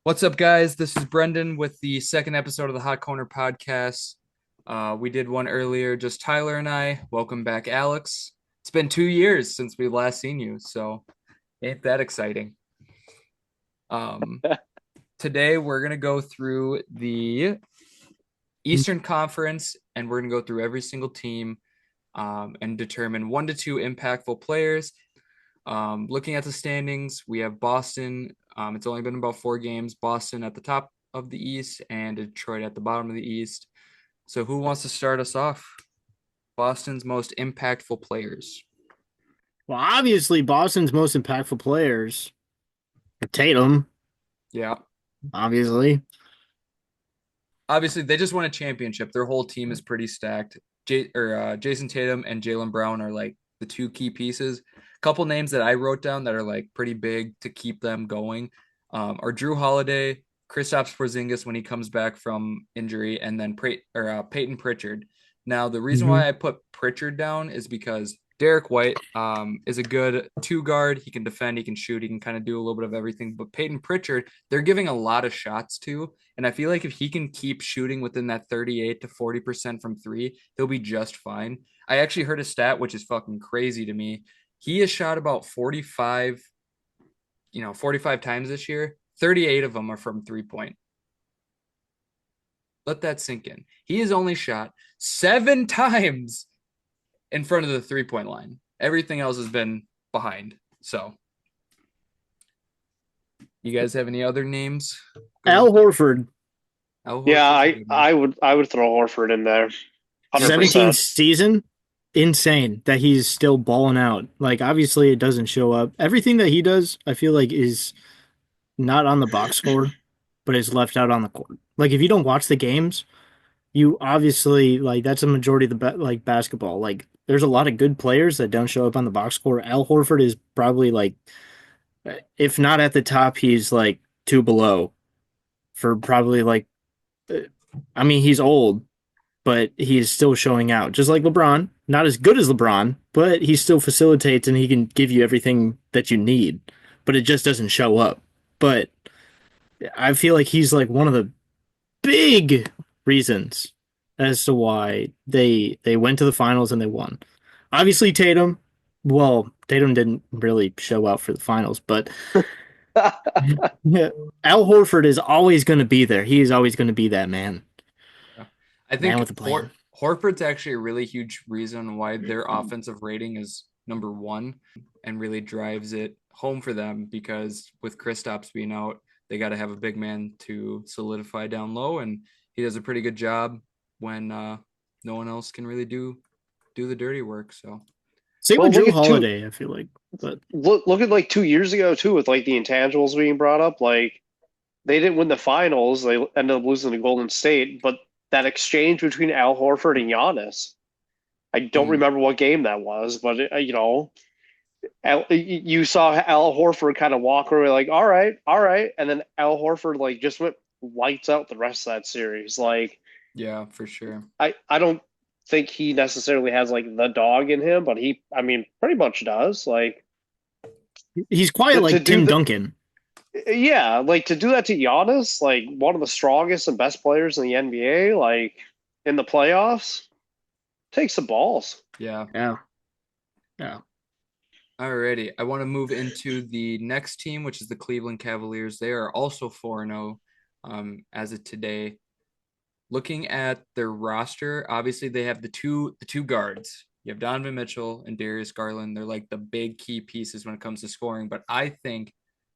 What's up, guys? This is Brendan with the second episode of the Hot Corner podcast. We did one earlier, just Tyler and I. Welcome back, Alex. It's been 2 years since we last seen you, so ain't that exciting? Um, Today we're gonna go through the Eastern Conference, and we're gonna go through every single team and determine 1 to 2 impactful players. Looking at the standings, we have Boston. It's only been about 4 games. Boston at the top of the East and Detroit at the bottom of the East. So who wants to start us off? Boston's most impactful players. Well, obviously, Boston's most impactful players are Tatum, Yeah. obviously. Obviously, they just won a championship. Their whole team is pretty stacked. Jason Tatum and Jaylen Brown are like the two key pieces. A couple names that I wrote down that are like pretty big to keep them going are Drew Holiday, Kristaps Porzingis when he comes back from injury, and then Peyton Pritchard. Now, the reason hmm why I put Pritchard down is because Derek White is a good two guard. He can defend, he can shoot, he can kind of do a little bit of everything. But Peyton Pritchard, they're giving a lot of shots to. And I feel like if he can keep shooting within that 38 to 40% from three, he'll be just fine. I actually heard a stat, which is fucking crazy to me. He has shot about 45 times this year. 38 of them are from 3 point. Let that sink in. He has only shot 7 times in front of the 3 point line. Everything else has been behind. So, you guys have any other names Al going? Horford, Al Yeah, Horford's a I good one. I would I would throw Horford in there, Same. 17th 100%. season, insane that he's still balling out. Like, obviously, it doesn't show up. Everything that he does, I feel like, is not on the box score, but is left out on the court. Like, if you don't watch the games, you obviously, like, that's a majority of the, like, basketball. Like, there's a lot of good players that don't show up on the box score. Al Horford is probably, like, if not at the top, he's, like, two below for probably like I mean he's old, but he's still showing out. Just like LeBron, not as good as LeBron, but he still facilitates and he can give you everything that you need, but it just doesn't show up. But I feel like he's like one of the big reasons as to why they went to the finals and they won. Obviously Tatum, well, Tatum didn't really show out for the finals, but Al Horford is always going to be there. He is always going to be that man. Yeah. I Man think with a plan. Horford's actually a really huge reason why their offensive rating is number one and really drives it home for them because with Kristaps being out, they got to have a big man to solidify down low, and he does a pretty good job when no one else can really do the dirty work. So Same with Well, look Drew at two Holiday, I feel like. But look at like 2 years ago too, with like the intangibles being brought up. Like they didn't win the finals; they ended up losing to Golden State. But that exchange between Al Horford and Giannis, I don't mm, remember what game that was, but you saw Al Horford kind of walk away like, all right, and then Al Horford like just went lights out the rest of that series. Like yeah, for sure. I don't think he necessarily has like the dog in him, but I mean pretty much does. Like he's quiet to like do Tim that, Duncan. yeah, like to do that to Giannis, like one of the strongest and best players in the NBA, like in the playoffs, takes the balls. Yeah. Yeah. Yeah. Alrighty. I want to move into the next team, which is the Cleveland Cavaliers. They are also 4-0 as of today. Looking at their roster, obviously they have the two guards. You have Donovan Mitchell and Darius Garland. They're like the big key pieces when it comes to scoring. But I think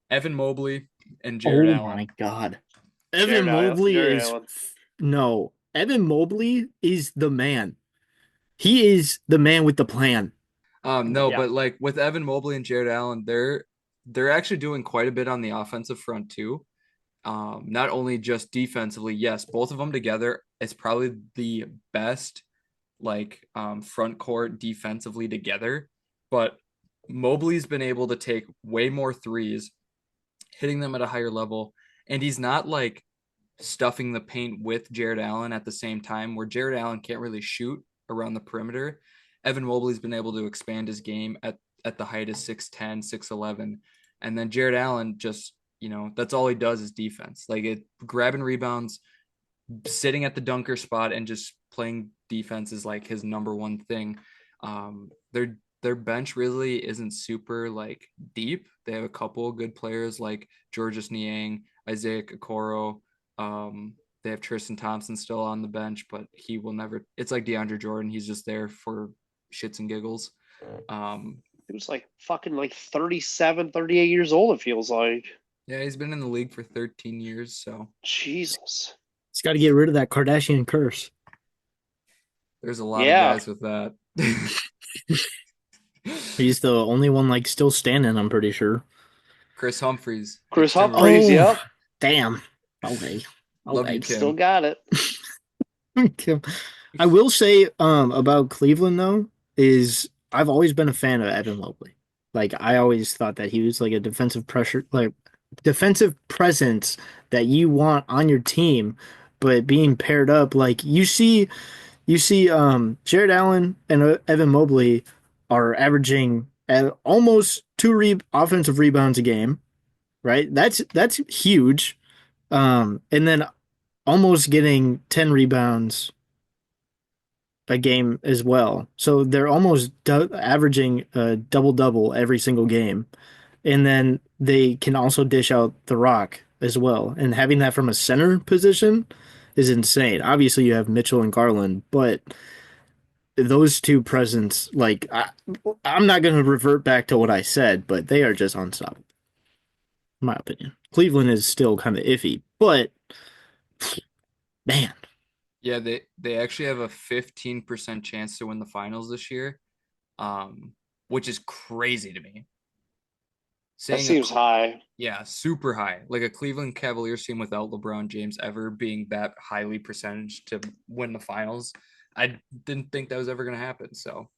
Evan Mobley and Jared Oh Allen. my God. Evan Jared Allen, Mobley Jared is Allen. no. Evan Mobley is the man. He is the man with the plan. No, Yeah, but like with Evan Mobley and Jared Allen, they're actually doing quite a bit on the offensive front too. Not only just defensively, yes, both of them together is probably the best like front court defensively together. But Mobley's been able to take way more threes, hitting them at a higher level, and he's not like stuffing the paint with Jared Allen at the same time, where Jared Allen can't really shoot around the perimeter. Evan Mobley's been able to expand his game at the height of 6'10, 6'11. And then Jared Allen just that's all he does is defense. Like it grabbing rebounds, sitting at the dunker spot and just playing defense is like his number one thing. Their bench really isn't super like deep. They have a couple of good players like Georges Niang, Isaiah Okoro. They have Tristan Thompson still on the bench, but he will never. It's like DeAndre Jordan. He's just there for shits and giggles. Um, He was like fucking like 37, 38 years old, it feels like. yeah, he's been in the league for 13 years, so Jesus. He's got to get rid of that Kardashian curse. there's a lot of Yeah. guys with that. He's the only one like still standing, I'm pretty sure. Chris Humphreys, Chris ex Humphreys, Timberwolves. Oh, yep. damn. Okay. Love you, Okay. Still Kim. got it. I will say about Cleveland though is I've always been a fan of Evan Mobley. Like I always thought that he was like a defensive presence that you want on your team, but being paired up like you see Jared Allen and Evan Mobley are averaging almost offensive rebounds a game, right? That's huge. And then almost getting 10 rebounds a game as well. So they're almost averaging a double double every single game. And then they can also dish out the rock as well. And having that from a center position is insane. Obviously, you have Mitchell and Garland, but those two presents, I'm not going to revert back to what I said, but they are just unstoppable, in my opinion. Cleveland is still kind of iffy, but man, Yeah, they actually have a 15% chance to win the finals this year, which is crazy to me. That Saying seems high. yeah, super high. Like a Cleveland Cavaliers team without LeBron James ever being that highly percentage to win the finals. I didn't think that was ever going to happen. So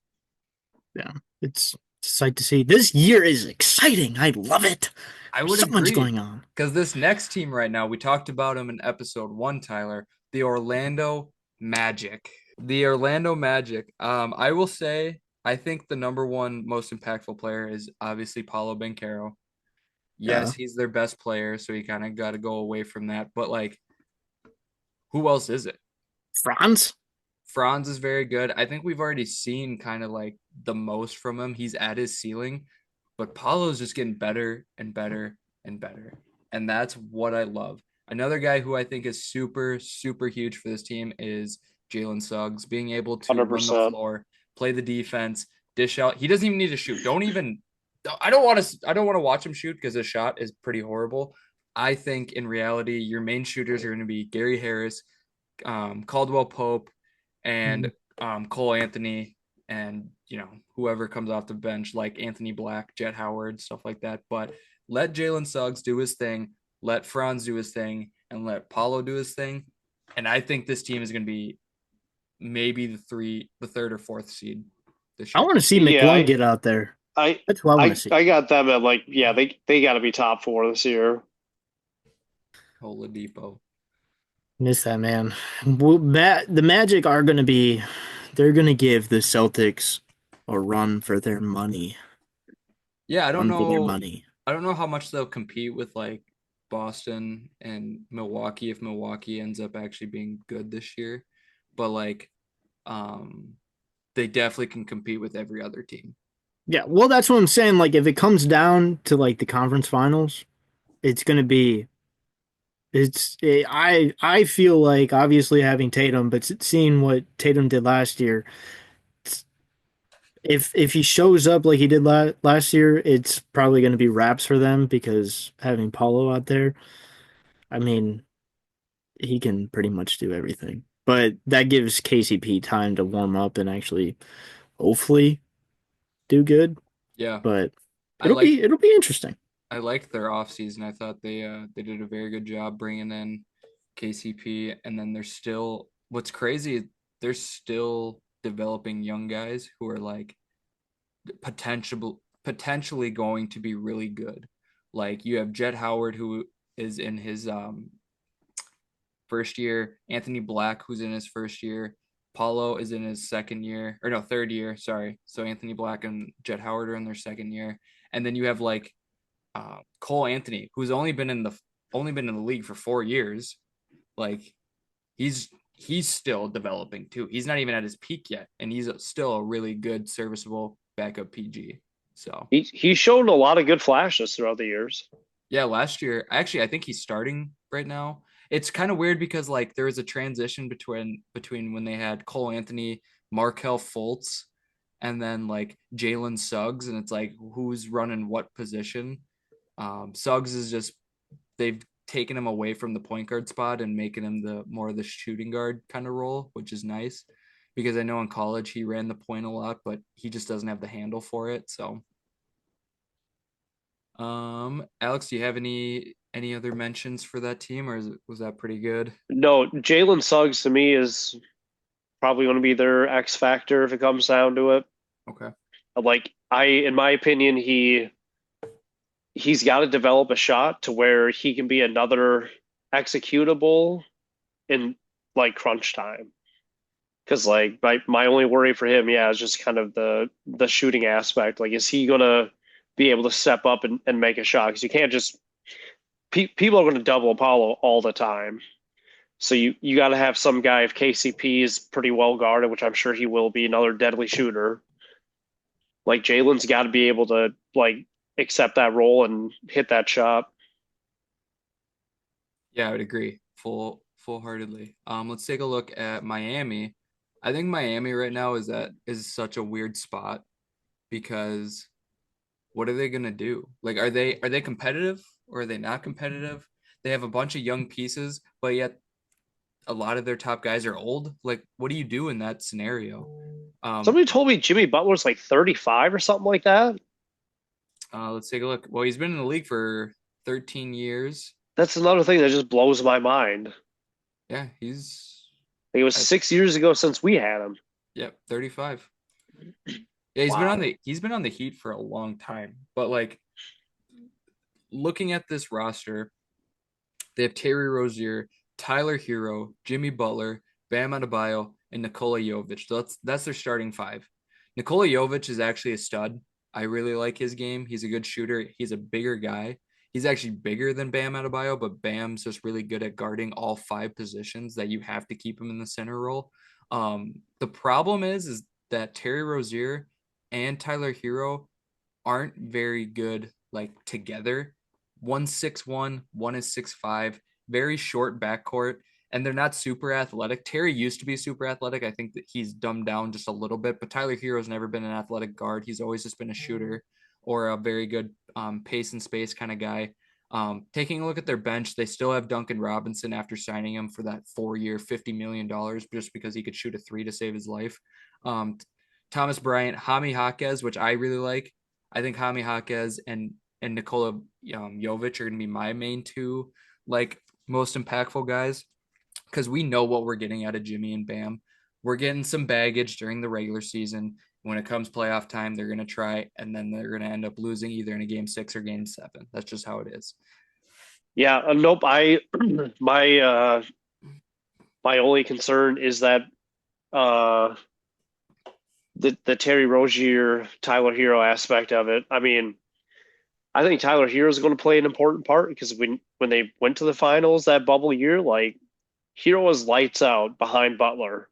yeah, it's a sight to see. This year is exciting. I love it. I There's would so much agree going on. because this next team right now, we talked about them in episode one, Tyler, the Orlando Magic. The Orlando Magic. I will say, I think the number one most impactful player is obviously Paulo Banchero. Yes, Yeah, he's their best player, so you kind of got to go away from that. But like, who else is it? Franz. Franz is very good. I think we've already seen kind of like the most from him. He's at his ceiling, but Paulo's just getting better and better and better. And that's what I love. Another guy who I think is super, super huge for this team is Jalen Suggs, being able to run the 100%. floor, play the defense, dish out. He doesn't even need to shoot. Don't even I don't want to watch him shoot because his shot is pretty horrible. I think in reality, your main shooters are going to be Gary Harris, Caldwell Pope, and Cole Anthony, and whoever comes off the bench like Anthony Black, Jet Howard, stuff like that. But let Jalen Suggs do his thing, let Franz do his thing, and let Paulo do his thing. And I think this team is going to be maybe the third or fourth seed this I year. want to see Yeah, McClung get out there. I That's what I want to I see. I got them at like, yeah, they got to be top four this year. Oladipo. Miss that man. The Magic are going to be. They're going to give the Celtics a run for their money. Yeah, Run for their money. I don't know how much they'll compete with like Boston and Milwaukee if Milwaukee ends up actually being good this year. But like um they definitely can compete with every other team. Yeah, well, that's what I'm saying. Like, if it comes down to like the conference finals, it's going to be. I feel like obviously having Tatum, but seeing what Tatum did last year, if he shows up like he did last year, it's probably going to be wraps for them because having Paulo out there, I mean, he can pretty much do everything. But that gives KCP time to warm up and actually hopefully do good. Yeah. But I like it'll be interesting. I liked their offseason. I thought they did a very good job bringing in KCP, and then they're still what's crazy, they're still developing young guys who are like potentially going to be really good. Like you have Jet Howard who is in his first year, Anthony Black who's in his first year, Paulo is in his second year or no third year, sorry. So Anthony Black and Jet Howard are in their second year, and then you have like Cole Anthony, who's only been in the league for 4 years. Like he's he's still developing too. He's not even at his peak yet, and he's still a really good, serviceable backup PG. So He's shown a lot of good flashes throughout the years. yeah, last year actually I think he's starting right now. It's kind of weird because like there was a transition between when they had Cole Anthony, Markel Fultz, and then like Jalen Suggs, and it's like who's running what position. Suggs is just they've taken him away from the point guard spot and making him the more of the shooting guard kind of role, which is nice because I know in college he ran the point a lot, but he just doesn't have the handle for it. So, Alex, do you have any other mentions for that team, or was that pretty good? No, Jalen Suggs to me is probably going to be their X factor if it comes down to it. Okay. Like in my opinion, he's got to develop a shot to where he can be another executable in like crunch time. Because like my only worry for him, yeah, is just kind of the shooting aspect. Like, is he gonna be able to step up and make a shot? Because you can't just people are going to double Apollo all the time. So you got to have some guy if KCP is pretty well guarded, which I'm sure he will be, another deadly shooter. Like Jalen's got to be able to like accept that role and hit that shot. Yeah, I would agree full heartedly. Let's take a look at Miami. I think Miami right now is such a weird spot because what are they going to do? Like, are they competitive or are they not competitive? They have a bunch of young pieces, but yet a lot of their top guys are old. Like, what do you do in that scenario? Um, Somebody told me Jimmy Butler's like 35 or something like that. let's take a look. Well, he's been in the league for 13 years. That's another thing that just blows my mind. Yeah, he's Like, it was I, 6 years ago since we had him. yep, 35. Yeah, Wow. he's been on the Heat for a long time. But like looking at this roster, they have Terry Rozier, Tyler Hero, Jimmy Butler, Bam Adebayo, and Nikola Jovic. That's their starting five. Nikola Jovic is actually a stud. I really like his game. He's a good shooter. He's a bigger guy. He's actually bigger than Bam Adebayo, but Bam's just really good at guarding all five positions that you have to keep him in the center role. The problem is that Terry Rozier and Tyler Hero aren't very good like together. One's 6'1", one is 6'5", very short backcourt, and they're not super athletic. Terry used to be super athletic. I think that he's dumbed down just a little bit, but Tyler Hero's never been an athletic guard. He's always just been a shooter or a very good pace and space kind of guy. Taking a look at their bench, they still have Duncan Robinson after signing him for that 4 year, $50 million just because he could shoot a three to save his life. Um, Thomas Bryant, Hami Jaquez, which I really like. I think Hami Jaquez and Nikola Jovic are going to be my main two like most impactful guys because we know what we're getting out of Jimmy and Bam. We're getting some baggage during the regular season. When it comes playoff time, they're going to try, and then they're going to end up losing either in a game six or game seven. That's just how it is. Yeah, nope. I my my only concern is that uh the Terry Rozier Tyler Hero aspect of it. I mean, I think Tyler Hero is going to play an important part because when they went to the finals that bubble year, like Hero was lights out behind Butler,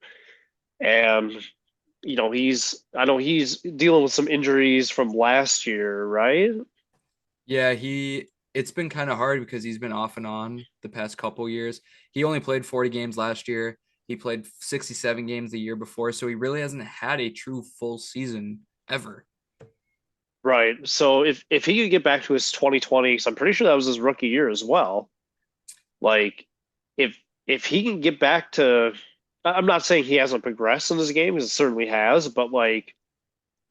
and I know he's dealing with some injuries from last year, right? Yeah, it's been kind of hard because he's been off and on the past couple years. He only played 40 games last year. He played 67 games the year before, so he really hasn't had a true full season ever. Right. So if he could get back to his 2020, because I'm pretty sure that was his rookie year as well. Like if if he can get back to, I'm not saying he hasn't progressed in his game, because it certainly has, but like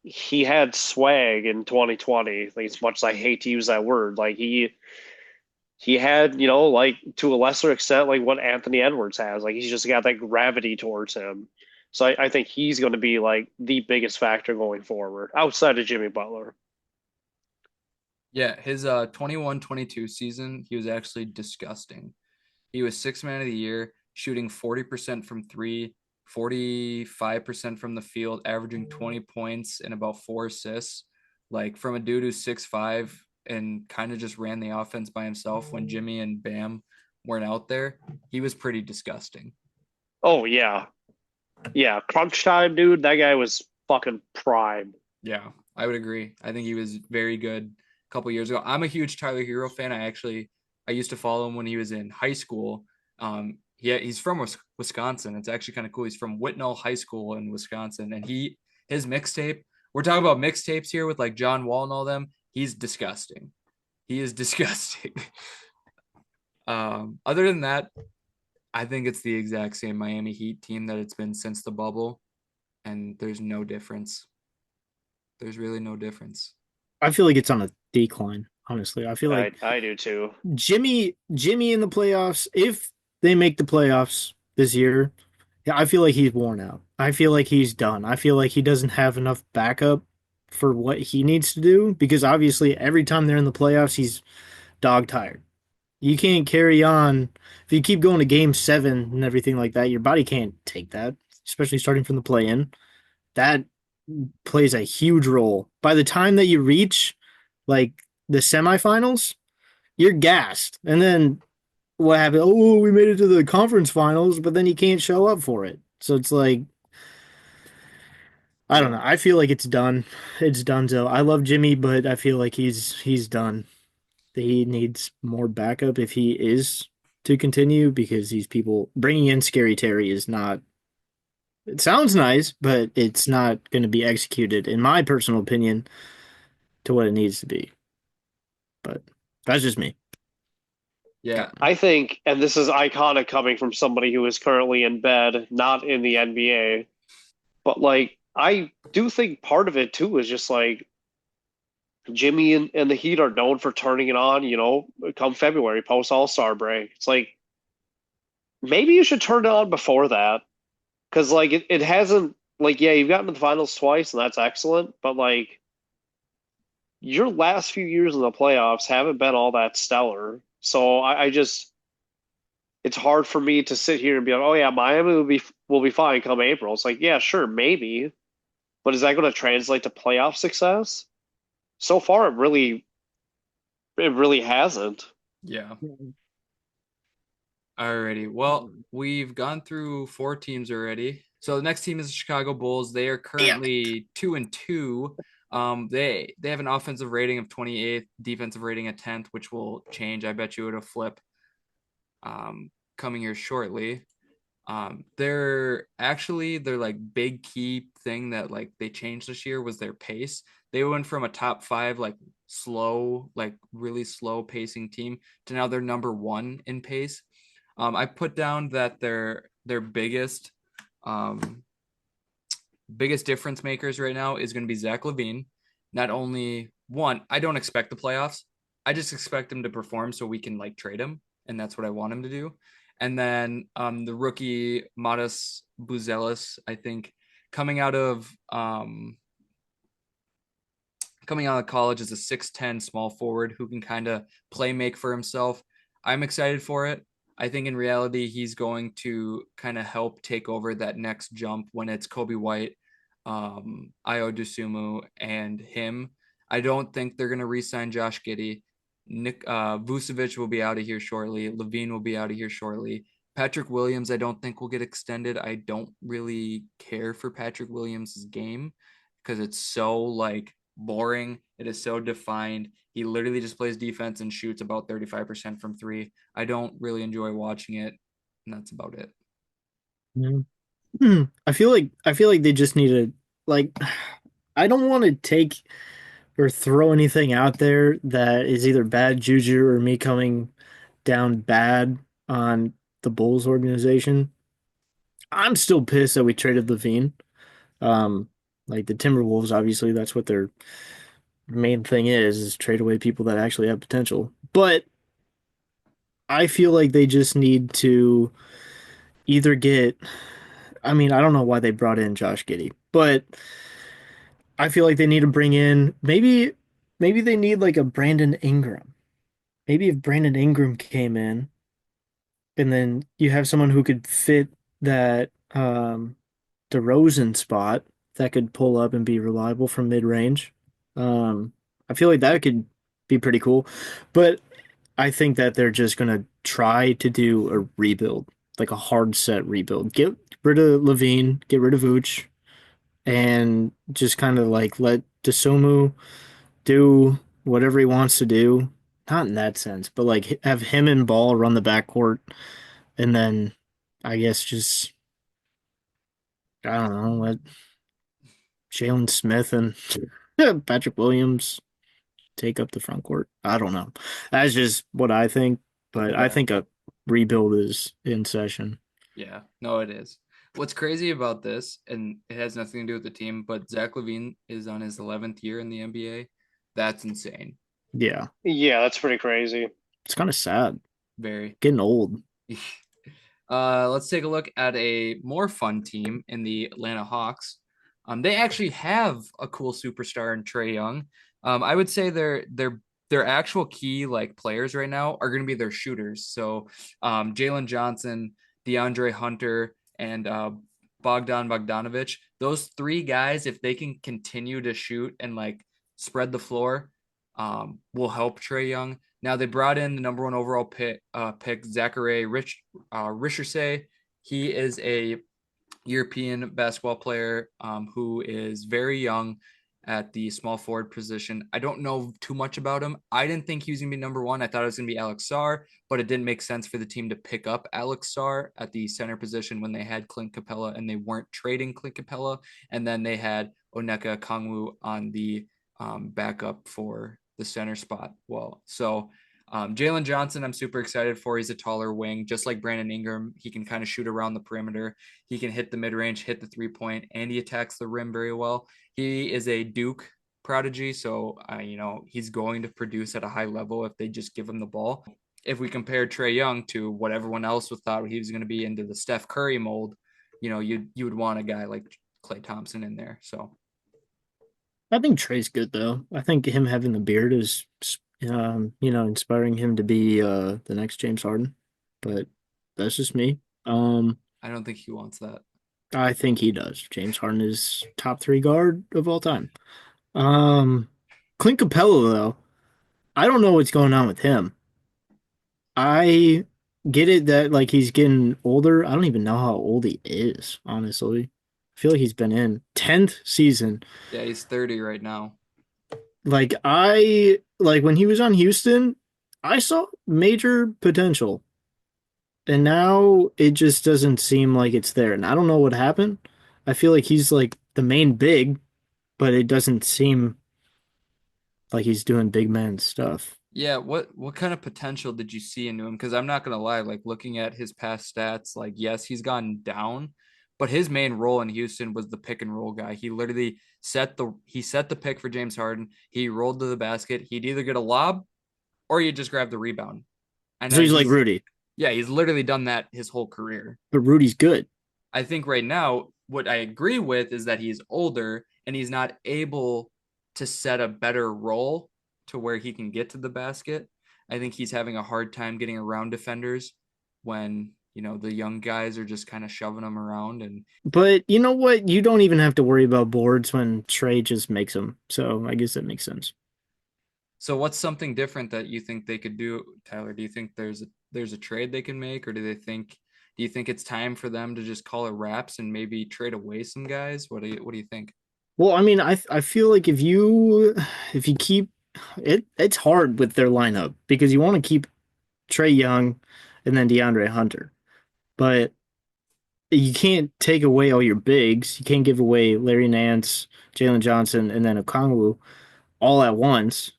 he had swag in 2020. Like, as much as I hate to use that word, like he had, like to a lesser extent, like what Anthony Edwards has. Like, he's just got that gravity towards him. So I think he's going to be like the biggest factor going forward outside of Jimmy Butler. Yeah, his 21-22 season, he was actually disgusting. He was six man of the year, shooting 40% from three, 45% from the field, averaging 20 points and about four assists. Like from a dude who's 6'5", and kind of just ran the offense by himself when Jimmy and Bam weren't out there, he was pretty disgusting. Oh yeah, yeah. Crunch time, dude. That guy was fucking prime. Yeah, I would agree. I think he was very good a couple years ago. I'm a huge Tyler Hero fan. I used to follow him when he was in high school. He's from Wisconsin. It's actually kind of cool. He's from Whitnall High School in Wisconsin, and his mixtape. We're talking about mixtapes here with like John Wall and all them. He's disgusting. He is disgusting. Other than that, I think it's the exact same Miami Heat team that it's been since the bubble, and there's no difference. There's really no difference. I feel like it's on a decline, honestly. I feel like I do too. Jimmy in the playoffs, if they make the playoffs this year, yeah, I feel like he's worn out. I feel like he's done. I feel like he doesn't have enough backup for what he needs to do because obviously every time they're in the playoffs, he's dog tired. You can't carry on if you keep going to game 7 and everything like that. Your body can't take that, especially starting from the play in. That plays a huge role. By the time that you reach like the semifinals, you're gassed. And then what happened? Oh, we made it to the conference finals, but then you can't show up for it. So it's like I don't Yeah. know. I feel like it's done. It's done. So I love Jimmy, but I feel like he's done. He needs more backup if he is to continue because these people bringing in Scary Terry is not. It sounds nice, but it's not going to be executed, in my personal opinion, to what it needs to be. But that's just me. Yeah. I think, and this is iconic coming from somebody who is currently in bed, not in the NBA, but like I do think part of it too is just like Jimmy and the Heat are known for turning it on, come February, post All-Star break. It's like maybe you should turn it on before that. Because like it hasn't like yeah, you've gotten to the finals twice and that's excellent, but like your last few years in the playoffs haven't been all that stellar. So I just it's hard for me to sit here and be like, oh yeah, Miami will be fine come April. It's like, yeah, sure, maybe, but is that going to translate to playoff success? So far, it really hasn't. Yeah. Alrighty. Well, we've gone through four teams already. So the next team is the Chicago Bulls. They are Yeah. currently 2-2. They have an offensive rating of 28th, defensive rating of 10th, which will change. I bet you it'll flip coming here shortly. Their like big key thing that like they changed this year was their pace. They went from a top five like slow, like really slow pacing team to now they're number one in pace. I put down that their um, biggest difference makers right now is going to be Zach LaVine. Not only one, I don't expect the playoffs. I just expect him to perform so we can like trade him, and that's what I want him to do. And then the rookie Modest Buzelis, I think, coming out of coming out of college as a 6'10 small forward who can kind of play make for himself. I'm excited for it. I think in reality, he's going to kind of help take over that next jump when it's Kobe White, Io Dusumu, and him. I don't think they're going to re-sign Josh Giddey. Nick Vucevic will be out of here shortly. Levine will be out of here shortly. Patrick Williams, I don't think will get extended. I don't really care for Patrick Williams' game because it's so like boring. It is so defined. He literally just plays defense and shoots about 35% from three. I don't really enjoy watching it, and that's about it. Yeah. I feel like they just need to like I don't want to take or throw anything out there that is either bad juju or me coming down bad on the Bulls organization. I'm still pissed that we traded Levine. Um, like the Timberwolves, obviously, that's what their main thing is trade away people that actually have potential. But I feel like they just need to either get. I mean, I don't know why they brought in Josh Giddey, but I feel like they need to bring in maybe they need like a Brandon Ingram. Maybe if Brandon Ingram came in and then you have someone who could fit that DeRozan spot that could pull up and be reliable from mid range. I feel like that could be pretty cool. But I think that they're just gonna try to do a rebuild, like a hard set rebuild. Get rid of Levine, get rid of Vooch, and just kind of like let Desomu do whatever he wants to do. Not in that sense, but like have him and Ball run the backcourt, and then I guess just I don't know, let Jalen Smith and Patrick Williams take up the front court. I don't know. That's just what I think, but I Yeah. think a rebuild is in session. Yeah, no, it is. What's crazy about this, and it has nothing to do with the team, but Zach LaVine is on his 11th year in the NBA. That's insane. Yeah, Yeah, that's pretty crazy. it's kind of sad. Very. Getting old. Let's take a look at a more fun team in the Atlanta Hawks. They actually have a cool superstar in Trae Young. I would say their actual key like players right now are going to be their shooters. So Jalen Johnson, DeAndre Hunter, and Bogdan Bogdanovic. Those three guys, if they can continue to shoot and like spread the floor, will help Trae Young. Now they brought in the number one overall pick Zachary Richardson. He is a European basketball player who is very young at the small forward position. I don't know too much about him. I didn't think he was going to be number one. I thought it was going to be Alex Sarr, but it didn't make sense for the team to pick up Alex Sarr at the center position when they had Clint Capella and they weren't trading Clint Capella. And then they had Oneka Kongwu on the backup for the center spot. Well, so Jalen Johnson, I'm super excited for. He's a taller wing, just like Brandon Ingram. He can kind of shoot around the perimeter. He can hit the mid range, hit the 3 point, and he attacks the rim very well. He is a Duke prodigy, so he's going to produce at a high level if they just give him the ball. If we compare Trae Young to what everyone else thought he was going to be into the Steph Curry mold, you would want a guy like Klay Thompson in there. So I think Trey's good though. I think him having the beard is, inspiring him to be the next James Harden. But that's just me. Um, I don't think he wants that. I think he does. James Harden is top three guard of all time. Um, Clint Capella though, I don't know what's going on with him. I get it that like he's getting older. I don't even know how old he is, honestly. I feel like he's been in 10th season. Yeah, he's 30 right now. Like I like when he was on Houston, I saw major potential. And now it just doesn't seem like it's there. And I don't know what happened. I feel like he's like the main big, but it doesn't seem like he's doing big man stuff. Yeah, what kind of potential did you see into him? Because I'm not gonna lie, like looking at his past stats, like yes, he's gone down, but his main role in Houston was the pick and roll guy. He literally set the pick for James Harden. He rolled to the basket. He'd either get a lob or he'd just grab the rebound. And So then he's like Rudy, he's literally done that his whole career. but Rudy's good. I think right now, what I agree with is that he's older and he's not able to set a better role to where he can get to the basket. I think he's having a hard time getting around defenders when, the young guys are just kind of shoving him around. And But you know what? You don't even have to worry about boards when Trey just makes them. So I guess that makes sense. so what's something different that you think they could do, Tyler? Do you think there's a trade they can make, or do you think it's time for them to just call it wraps and maybe trade away some guys? What do you think? Well, I mean, I feel like if you keep it's hard with their lineup because you want to keep Trey Young and then DeAndre Hunter, but you can't take away all your bigs. You can't give away Larry Nance, Jalen Johnson, and then Okongwu all at once.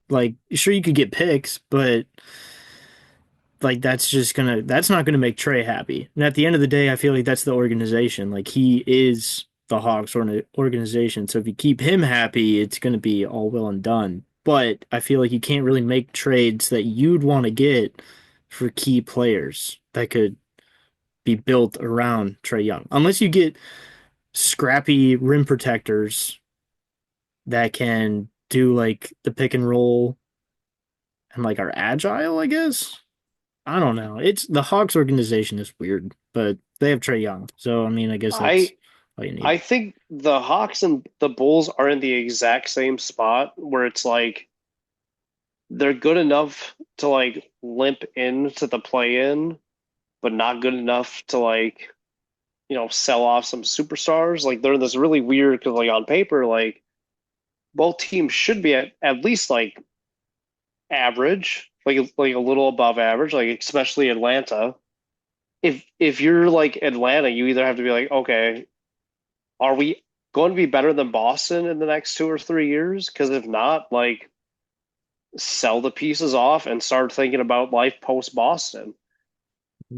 Like, sure, you could get picks, but like that's not gonna make Trey happy. And at the end of the day, I feel like that's the organization. Like he is the Hawks organization. So if you keep him happy, it's gonna be all well and done. But I feel like you can't really make trades that you'd want to get for key players that could be built around Trey Young. Unless you get scrappy rim protectors that can do like the pick and roll and like are agile, I guess. I don't know. It's the Hawks organization is weird, but they have Trey Young. So I mean, I guess that's I all you need. I think the Hawks and the Bulls are in the exact same spot where it's like they're good enough to like limp into the play-in, but not good enough to like sell off some superstars. Like they're this really weird because like on paper, like both teams should be at least like average, like a little above average, like especially Atlanta. If you're like Atlanta, you either have to be like, okay, are we going to be better than Boston in the next 2 or 3 years? Because if not, like sell the pieces off and start thinking about life post Boston.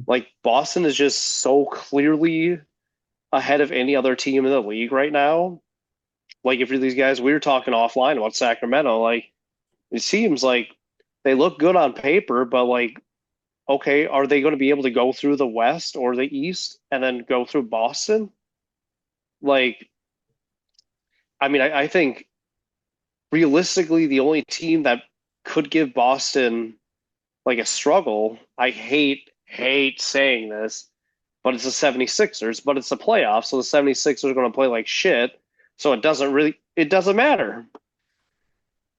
Like Boston is just so clearly ahead of any other team in the league right now. Like if you're these guys, we were talking offline about Sacramento, like it seems like they look good on paper, but like, okay, are they going to be able to go through the West or the East and then go through Boston? Like, I mean, I think realistically, the only team that could give Boston like a struggle, I hate saying this, but it's the 76ers, but it's the playoffs, so the 76ers are going to play like shit. So it doesn't matter.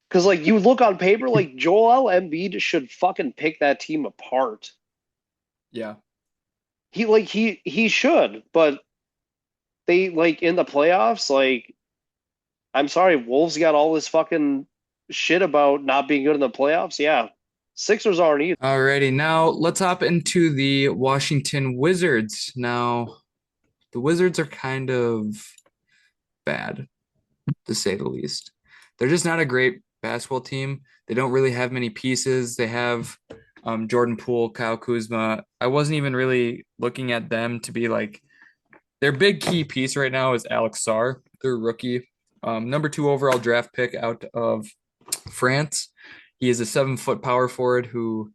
Because like you look on paper, like Joel Embiid should fucking pick that team apart. Yeah. He should, but they like in the playoffs, like I'm sorry, Wolves got all this fucking shit about not being good in the playoffs. Yeah. Sixers aren't either. Alrighty, now let's hop into the Washington Wizards. Now, the Wizards are kind of bad, to say the least. They're just not a great basketball team. They don't really have many pieces. They have Jordan Poole, Kyle Kuzma. I wasn't even really looking at them to be like their big key piece right now is Alex Sarr, their rookie, number 2 overall draft pick out of France. He is a 7-foot power forward who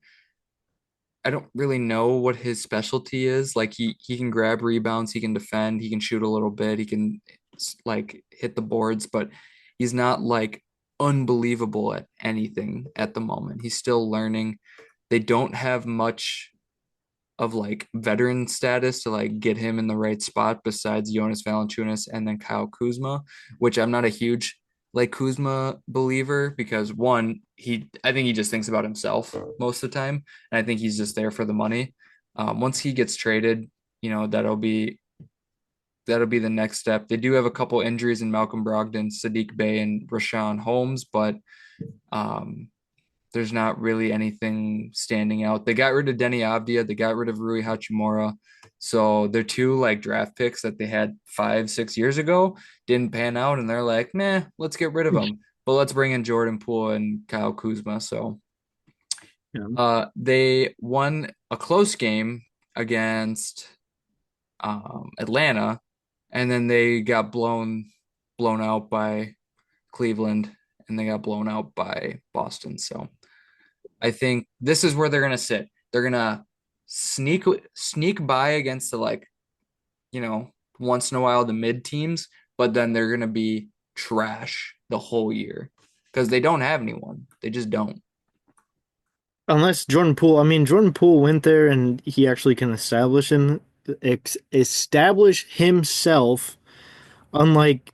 I don't really know what his specialty is. Like he can grab rebounds, he can defend, he can shoot a little bit, he can like hit the boards, but he's not like unbelievable at anything at the moment. He's still learning. They don't have much of like veteran status to like get him in the right spot besides Jonas Valanciunas and then Kyle Kuzma, which I'm not a huge like Kuzma believer because one, I think he just thinks about himself most of the time, and I think he's just there for the money. Once he gets traded, that'll be the next step. They do have a couple injuries in Malcolm Brogdon, Sadiq Bey, and Rashawn Holmes, but um, there's not really anything standing out. They got rid of Denny Avdia. They got rid of Rui Hachimura. So they're 2 like draft picks that they had 5, 6 years ago didn't pan out, and they're like, nah, let's get rid of them. But let's bring in Jordan Poole and Kyle Kuzma. So Yeah. they won a close game against Atlanta, and then they got blown out by Cleveland, and they got blown out by Boston. So I think this is where they're gonna sit. They're gonna sneak by against the like, once in a while the mid teams, but then they're gonna be trash the whole year because they don't have anyone. They just don't. Unless Jordan Poole, I mean, Jordan Poole went there and he actually can establish himself. Unlike,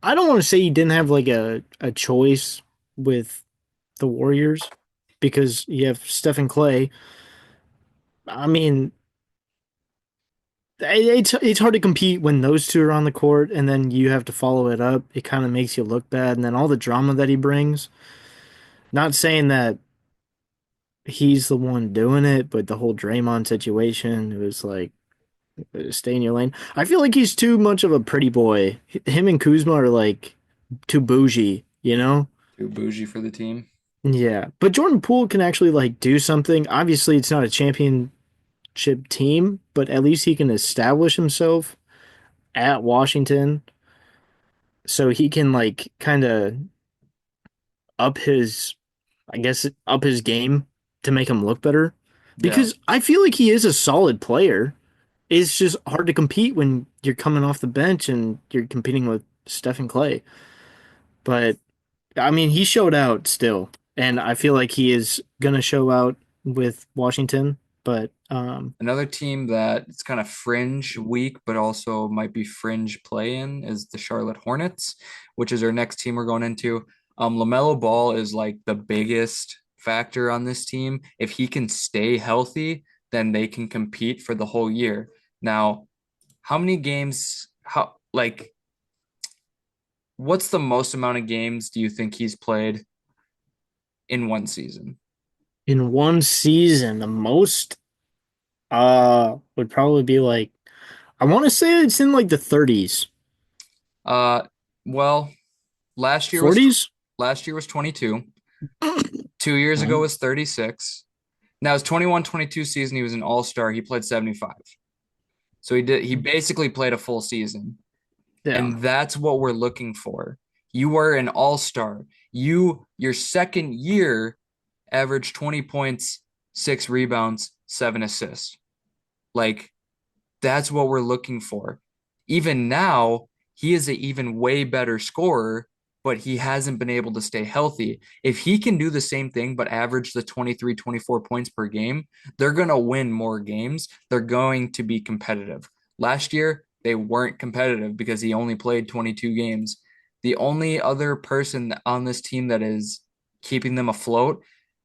I don't want to say he didn't have like a choice with the Warriors because you have Stephen Clay. I mean, it's hard to compete when those two are on the court and then you have to follow it up. It kind of makes you look bad, and then all the drama that he brings. Not saying that he's the one doing it, but the whole Draymond situation, it was like stay in your lane. I feel like he's too much of a pretty boy. Him and Kuzma are like too bougie, you know? Too bougie for the team. Yeah, but Jordan Poole can actually like do something. Obviously, it's not a championship team, but at least he can establish himself at Washington, so he can like kind of up his, I guess, up his game to make him look better. Yeah. Because I feel like he is a solid player. It's just hard to compete when you're coming off the bench and you're competing with Stephen Clay. But I mean, he showed out still, and I feel like he is gonna show out with Washington. But Another team that it's kind of fringe weak, but also might be fringe play in is the Charlotte Hornets, which is our next team we're going into. LaMelo Ball is like the biggest factor on this team. If he can stay healthy, then they can compete for the whole year. Now, how many games, what's the most amount of games do you think he's played in one season? In one season, the most would probably be like I want to say it's in like the 30s. Uh, well, last year was 40s? 22. 2 years ago was 36. Now his 21-22 season, he was an all-star. He played 75. So he basically played a full season. Yeah. And that's what we're looking for. You were an all-star. Your second year averaged 20 points, 6 rebounds, 7 assists. Like that's what we're looking for. Even now, he is an even way better scorer, but he hasn't been able to stay healthy. If he can do the same thing, but average the 23, 24 points per game, they're going to win more games. They're going to be competitive. Last year, they weren't competitive because he only played 22 games. The only other person on this team that is keeping them afloat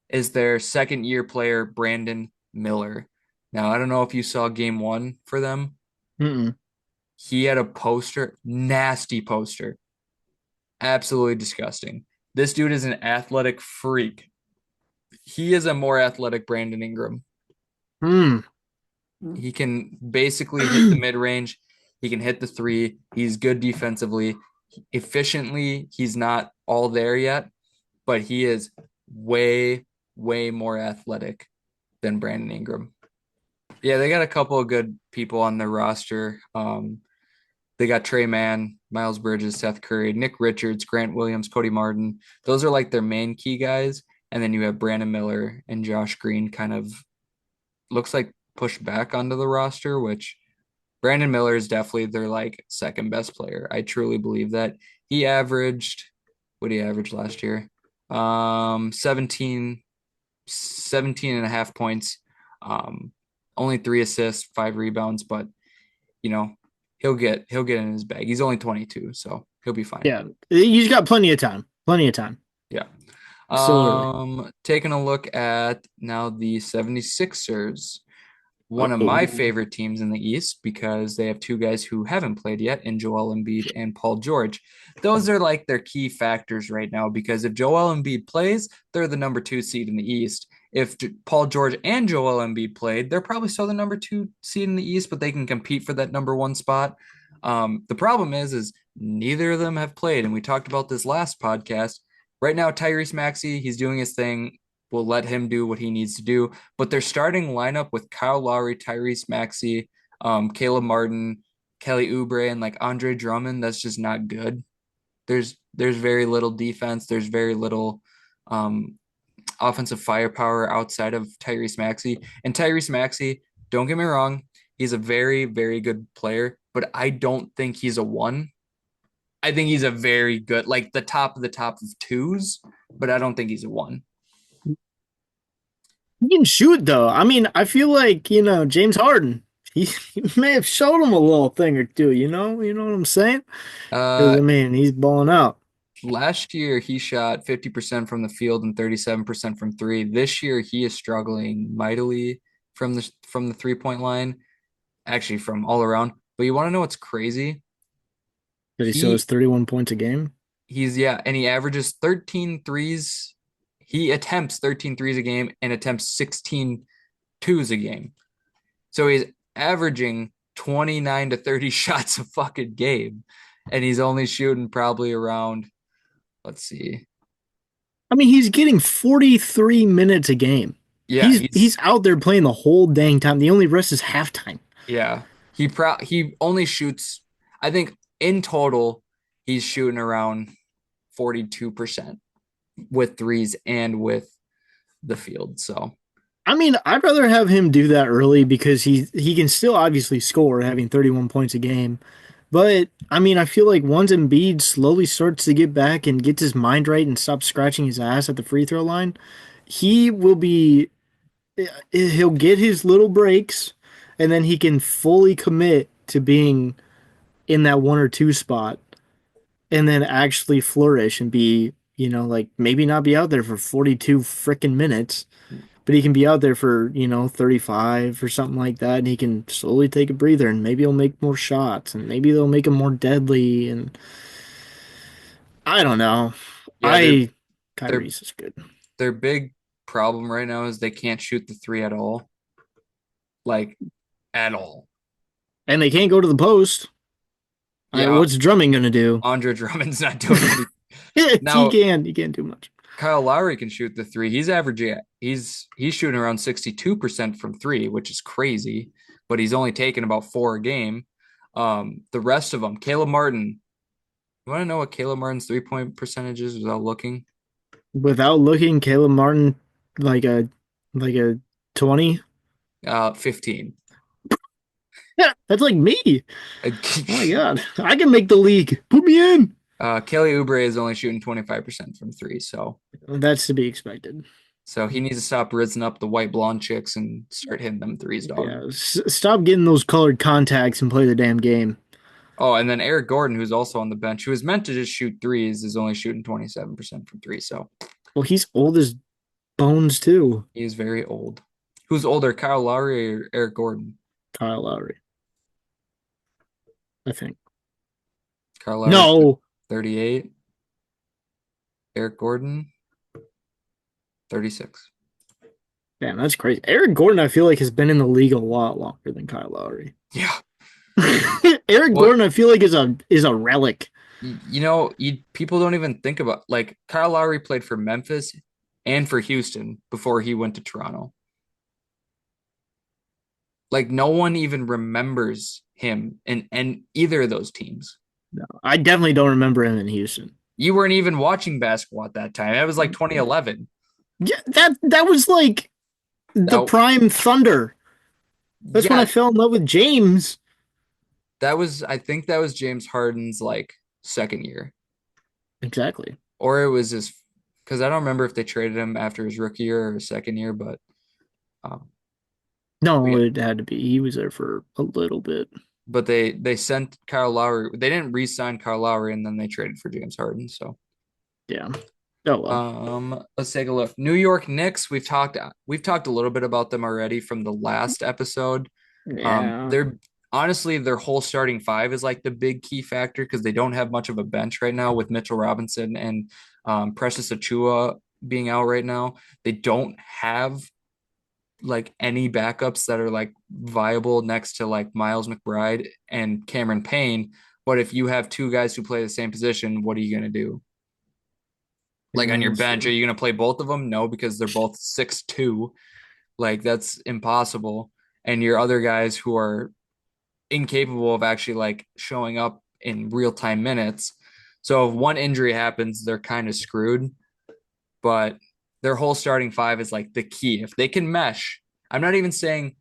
is their second year player, Brandon Miller. Now, I don't know if you saw game one for them. Mm-mm. He had a poster, nasty poster, absolutely disgusting. This dude is an athletic freak. He is a more athletic Brandon Ingram. Hmm. He can basically hit the mid range. He can hit the three. He's good defensively. Efficiently, he's not all there yet, but he is way, way more athletic than Brandon Ingram. Yeah, they got a couple of good people on their roster. They got Trey Mann, Miles Bridges, Seth Curry, Nick Richards, Grant Williams, Cody Martin. Those are like their main key guys. And then you have Brandon Miller and Josh Green kind of looks like pushed back onto the roster, which Brandon Miller is definitely their like second best player. I truly believe that. He averaged, what did he average last year? 17 and a half points. Um, only 3 assists, 5 rebounds, but you know, he'll get in his bag. He's only 22, so he'll be fine. Yeah. He's got plenty of time. Plenty of time. Yeah. Still early. Taking a look at now the 76ers, one of my Uh-oh. favorite teams in the East because they have two guys who haven't played yet in Joel Embiid and Paul George. Those are like their key factors right now because if Joel Embiid plays, they're the number 2 seed in the East. If Paul George and Joel Embiid played, they're probably still the number 2 seed in the East, but they can compete for that number 1 spot. The problem is neither of them have played, and we talked about this last podcast. Right now, Tyrese Maxey, he's doing his thing. We'll let him do what he needs to do. But their starting lineup with Kyle Lowry, Tyrese Maxey, Caleb Martin, Kelly Oubre, and like Andre Drummond, that's just not good. There's very little defense. There's very little um, offensive firepower outside of Tyrese Maxey. And Tyrese Maxey, don't get me wrong, he's a very, very good player, but I don't think he's a one. I think he's a very good, like the top of twos, but I don't think he's a one. He can shoot though. I mean, I feel like, James Harden. He may have showed him a little thing or two, You know what I'm saying? Because Uh, I mean, he's balling out. Last year he shot 50% from the field and 37% from three. This year he is struggling mightily from the 3-point line, actually from all around. But you want to know what's crazy? Did he still has He 31 points a game? he's yeah, and he averages 13 threes. He attempts 13 threes a game and attempts 16 twos a game. So he's averaging 29 to 30 shots a fucking game. And he's only shooting probably around, let's see. I mean, he's getting 43 minutes a game. Yeah, He's out there playing the whole dang time. The only rest is halftime. yeah. He only shoots, I think in total, he's shooting around 42% with threes and with the field. So I mean, I'd rather have him do that early because he can still obviously score having 31 points a game. But I mean, I feel like once Embiid slowly starts to get back and gets his mind right and stops scratching his ass at the free throw line, he will be he'll get his little breaks and then he can fully commit to being in that 1 or 2 spot and then actually flourish and be like maybe not be out there for 42 freaking minutes, but he can be out there for, 35 or something like that, and he can slowly take a breather, and maybe he'll make more shots, and maybe they'll make him more deadly, and I don't know. Yeah, I their Kyrie's is good. their big problem right now is they can't shoot the three at all. Like at all. And they can't go to the post. Yeah, What's Drummond gonna do? Andre Drummond's not doing anything. he Now, can't. He can't do much. Kyle Lowry can shoot the three. He's averaging he's shooting around 62% from three, which is crazy, but he's only taking about four a game. The rest of them, Caleb Martin. You want to know what Caleb Martin's 3-point percentage is without looking? Without looking, Caleb Martin like a 20. 15. Yeah, that's like me. Oh my god, I can make the league. Put me in. Kelly Oubre is only shooting 25% from three, That's to be expected. so he needs to stop rizzing up the white blonde chicks and start hitting them threes, dog. Yeah, stop getting those colored contacts and play the damn game. Oh, and then Eric Gordon, who's also on the bench, who was meant to just shoot threes, is only shooting 27% from three. So Well, he's old as bones too. he is very old. Who's older, Kyle Lowry or Eric Gordon? Kyle Lowry, I think. Kyle Lowry's No, 38. Eric Gordon, 36. damn, that's crazy. Eric Gordon, I feel like has been in the league a lot longer than Kyle Lowry. Yeah. Eric Well, Gordon, I feel like is a relic. people don't even think about like Kyle Lowry played for Memphis and for Houston before he went to Toronto. Like no one even remembers him in either of those teams. No, I definitely don't remember him in Houston. You weren't even watching basketball at that time. It was like 2011. Yeah, that was like the That, prime Thunder. That's when I yeah, fell in love with James. I think that was James Harden's like second year. Exactly. Or it was his, because I don't remember if they traded him after his rookie year or his second year, um, but No, yeah, it had to be. He was there for a little bit. but they sent Kyle Lowry. They didn't re-sign Kyle Lowry, and then they traded for James Harden. So Yeah. Oh well. let's take a look. New York Knicks. We've talked a little bit about them already from the last episode. Yeah. They're honestly their whole starting five is like the big key factor because they don't have much of a bench right now with Mitchell Robinson and Precious Achua being out right now. They don't have like any backups that are like viable next to like Miles McBride and Cameron Payne. But if you have two guys who play the same position, what are you going to do? Like on your We'll bench, see. are you going to play both of them? No, because they're both 6'2". Like that's impossible. And your other guys who are incapable of actually like showing up in real time minutes. So if one injury happens, they're kind of screwed. But their whole starting five is like the key. If they can mesh, I'm not even saying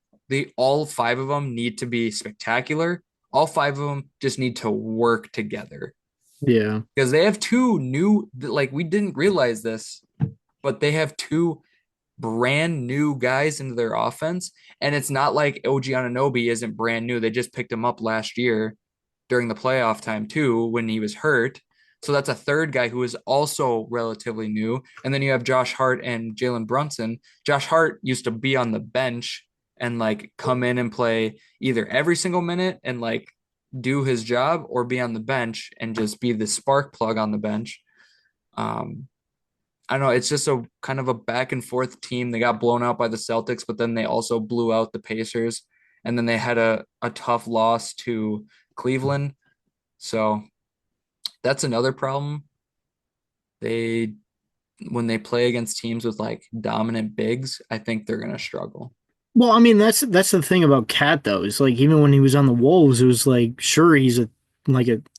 all five of them need to be spectacular. All five of them just need to work together Yeah. because they have two new, like we didn't realize this, but they have two brand new guys into their offense. And it's not like OG Anunoby isn't brand new. They just picked him up last year during the playoff time too when he was hurt. So that's a third guy who is also relatively new. And then you have Josh Hart and Jalen Brunson. Josh Hart used to be on the bench and like come in and play either every single minute and like do his job or be on the bench and just be the spark plug on the bench. Um, I don't know. It's just a kind of a back and forth team. They got blown out by the Celtics, but then they also blew out the Pacers. And then they had a tough loss to Cleveland. So that's another problem. They when they play against teams with like dominant bigs, I think they're gonna struggle. Well, I mean that's the thing about Cat though. It's like even when he was on the Wolves, it was like sure he's a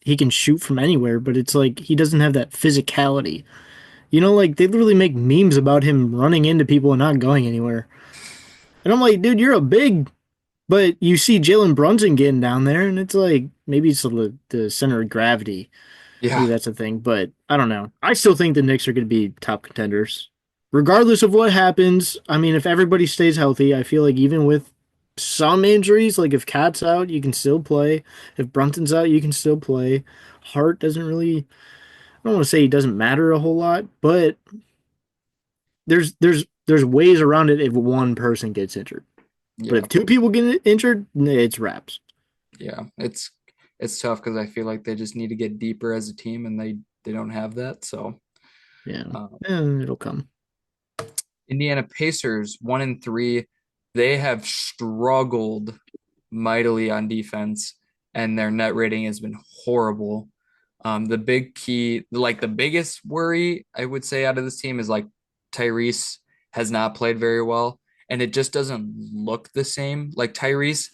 he can shoot from anywhere, but it's like he doesn't have that physicality. Like they literally make memes about him running into people and not going anywhere. And I'm like, dude, you're a big, but you see Jalen Brunson getting down there, and it's like maybe it's the center of gravity. Maybe Yeah. that's a thing, but I don't know. I still think the Knicks are going to be top contenders, regardless of what happens. I mean, if everybody stays healthy, I feel like even with some injuries, like if Cat's out, you can still play. If Brunson's out, you can still play. Hart doesn't really. don't want to say he doesn't matter a whole lot, but there's ways around it if one person gets injured. But Yeah, if two people get injured, it's wraps. yeah. It's tough because I feel like they just need to get deeper as a team, and they don't have that. So, Yeah, um, and it'll come. Indiana Pacers 1-3. They have struggled mightily on defense, and their net rating has been horrible. The big key, like the biggest worry I would say out of this team is like Tyrese has not played very well, and it just doesn't look the same. Like Tyrese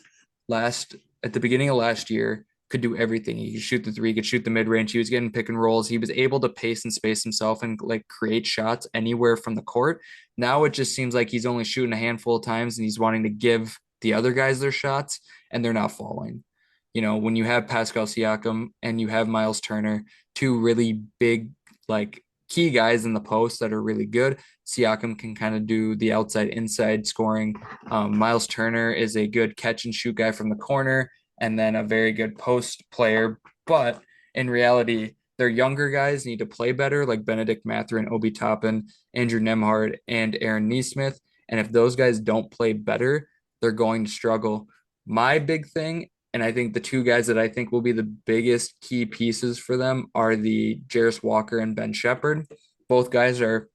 last at the beginning of last year could do everything. He could shoot the three, he could shoot the mid range. He was getting pick and rolls. He was able to pace and space himself and like create shots anywhere from the court. Now it just seems like he's only shooting a handful of times and he's wanting to give the other guys their shots and they're not falling. You know, when you have Pascal Siakam and you have Miles Turner, two really big, like key guys in the post that are really good. Siakam can kind of do the outside inside scoring. Miles Turner is a good catch and shoot guy from the corner and then a very good post player. But in reality, their younger guys need to play better, like Benedict Mathurin, Obi Toppin, Andrew Nemhard, and Aaron Nesmith. And if those guys don't play better, they're going to struggle. My big thing, and I think the two guys that I think will be the biggest key pieces for them are the Jarris Walker and Ben Shepherd. Both guys are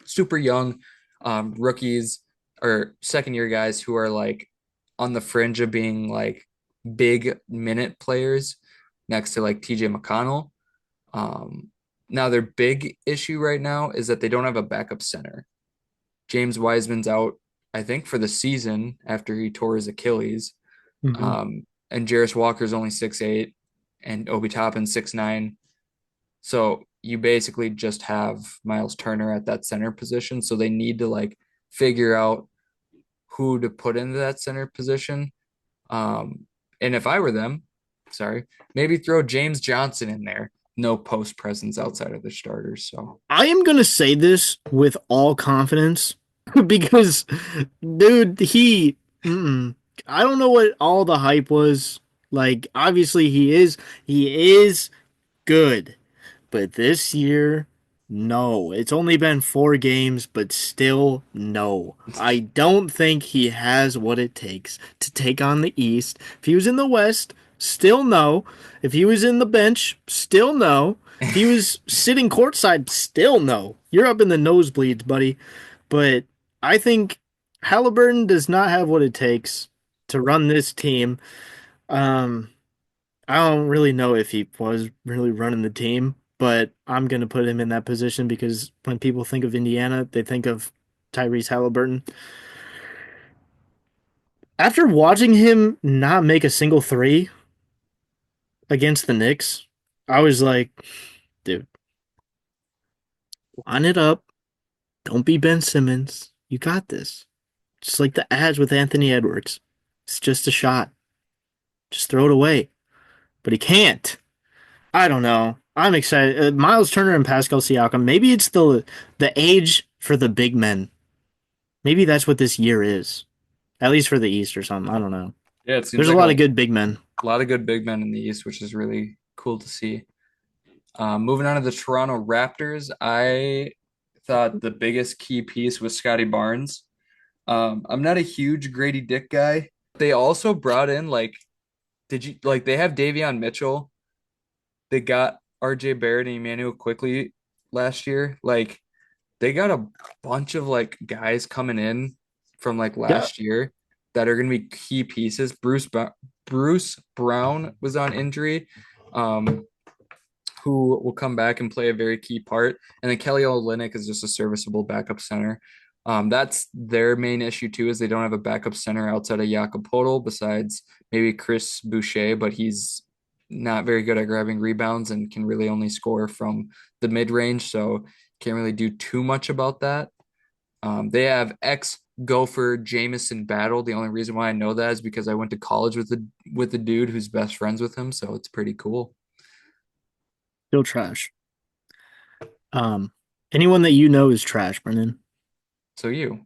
super young rookies or second year guys who are like on the fringe of being like big minute players next to like TJ McConnell. Now their big issue right now is that they don't have a backup center. James Wiseman's out, I think, for the season after he tore his Achilles. Mm-hmm. And Jarris Walker's only 6'8", and Obi Toppin 6'9". So you basically just have Miles Turner at that center position. So they need to like figure out who to put into that center position. And if I were them, sorry, maybe throw James Johnson in there. No post presence outside of the starters. So I am gonna say this with all confidence because, dude, mm-mm. I don't know what all the hype was. Like, obviously, he is good. But this year, no. It's only been 4 games, but still, no. I don't think he has what it takes to take on the East. If he was in the West, still no. If he was in the bench, still no. If he was sitting courtside, still no. You're up in the nosebleeds, buddy. But I think Halliburton does not have what it takes to run this team. Um, I don't really know if he was really running the team, but I'm going to put him in that position because when people think of Indiana, they think of Tyrese Halliburton. After watching him not make a single three against the Knicks, I was like, dude, line it up. Don't be Ben Simmons. You got this. Just like the ads with Anthony Edwards. It's just a shot. Just throw it away. But he can't. I don't know. I'm excited. Miles Turner and Pascal Siakam. Maybe it's the age for the big men. Maybe that's what this year is. At least for the East or something. I don't know. yeah, it seems There's a like lot of good big men. a lot of good big men in the East, which is really cool to see. Moving on to the Toronto Raptors, I thought the biggest key piece was Scotty Barnes. I'm not a huge Grady Dick guy. They also brought in like, did you like they have Davion Mitchell? They got RJ Barrett and Emmanuel quickly last year. Like they got a bunch of like guys coming in from like Yeah. last year that are going to be key pieces. Bruce Brown was on injury, um, who will come back and play a very key part. And then Kelly Olynyk is just a serviceable backup center. That's their main issue too, is they don't have a backup center outside of Jakob Poeltl besides maybe Chris Boucher, but he's not very good at grabbing rebounds and can really only score from the mid range. So can't really do too much about that. They have ex Gopher Jamison Battle. The only reason why I know that is because I went to college with the dude who's best friends with him. So it's pretty cool. Still trash. Um, anyone that you know is trash, Brendan. So you